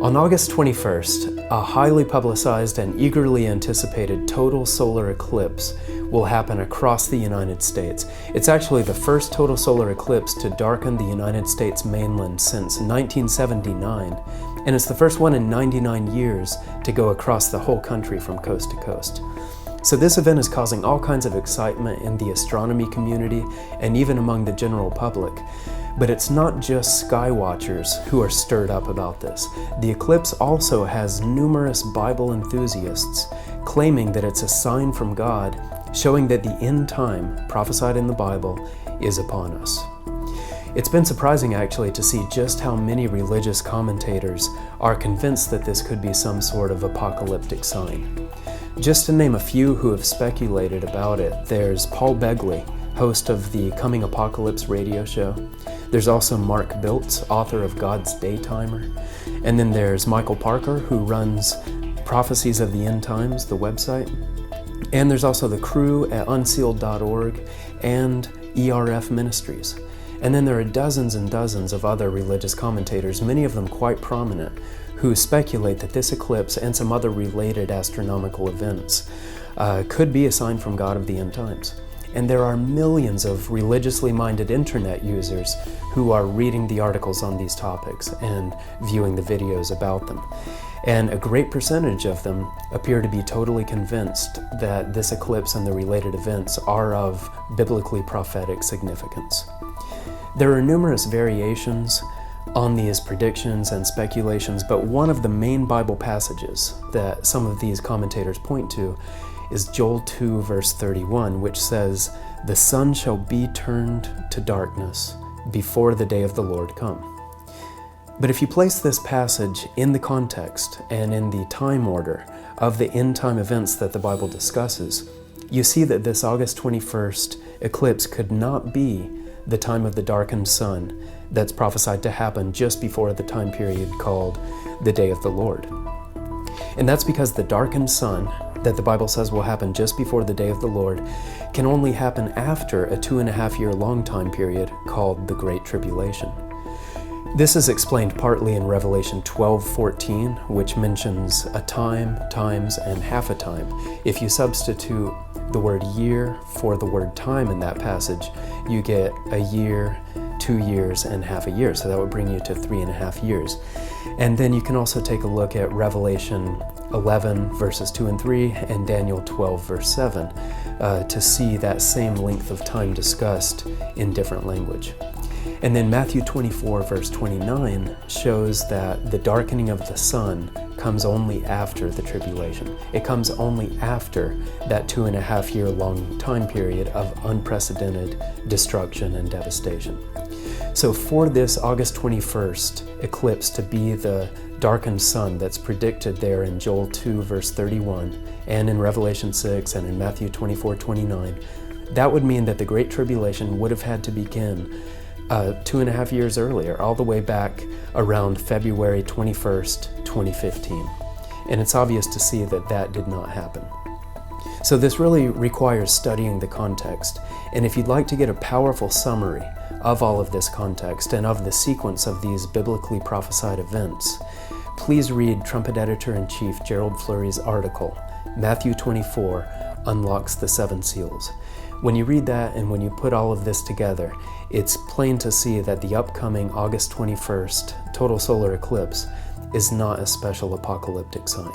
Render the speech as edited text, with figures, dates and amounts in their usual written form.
On August 21st, a highly publicized and eagerly anticipated total solar eclipse will happen across the United States. It's actually the first total solar eclipse to darken the United States mainland since 1979, and it's the first one in 99 years to go across the whole country from coast to coast. So this event is causing all kinds of excitement in the astronomy community and even among the general public. But it's not just sky watchers who are stirred up about this. The eclipse also has numerous Bible enthusiasts claiming that it's a sign from God, showing that the end time prophesied in the Bible is upon us. It's been surprising actually to see just how many religious commentators are convinced that this could be some sort of apocalyptic sign. Just to name a few who have speculated about it, there's Paul Begley, host of the Coming Apocalypse radio show. There's also Mark Biltz, author of God's Daytimer. And then there's Michael Parker, who runs Prophecies of the End Times, the website. And there's also the crew at unsealed.org and ERF Ministries. And then there are dozens and dozens of other religious commentators, many of them quite prominent, who speculate that this eclipse and some other related astronomical events could be a sign from God of the end times. And there are millions of religiously minded internet users who are reading the articles on these topics and viewing the videos about them. And a great percentage of them appear to be totally convinced that this eclipse and the related events are of biblically prophetic significance. There are numerous variations on these predictions and speculations, but one of the main Bible passages that some of these commentators point to is Joel 2 verse 31, which says, "The sun shall be turned to darkness before the day of the Lord come." But if you place this passage in the context and in the time order of the end time events that the Bible discusses, you see that this August 21st eclipse could not be the time of the darkened sun that's prophesied to happen just before the time period called the day of the Lord. And that's because the darkened sun that the Bible says will happen just before the day of the Lord can only happen after a 2.5-year long time period called the Great Tribulation. This is explained partly in Revelation 12:14, which mentions a time, times, and half a time. If you substitute the word year for the word time in that passage, you get a year, 2 years, and half a year. So that would bring you to 3.5 years. And then you can also take a look at Revelation 11 verses 2 and 3 and Daniel 12 verse 7 to see that same length of time discussed in different language. And then Matthew 24 verse 29 shows that the darkening of the sun comes only after the tribulation. It comes only after that 2.5-year long time period of unprecedented destruction and devastation. So for this August 21st eclipse to be the darkened sun that's predicted there in Joel 2 verse 31 and in Revelation 6 and in Matthew 24:29, that would mean that the Great Tribulation would have had to begin 2.5 years earlier, all the way back around February 21st, 2015. And it's obvious to see that that did not happen. So this really requires studying the context. And if you'd like to get a powerful summary of all of this context and of the sequence of these biblically prophesied events, please read Trumpet Editor-in-Chief Gerald Flurry's article, Matthew 24 Unlocks the Seven Seals. When you read that and when you put all of this together, it's plain to see that the upcoming August 21st total solar eclipse is not a special apocalyptic sign.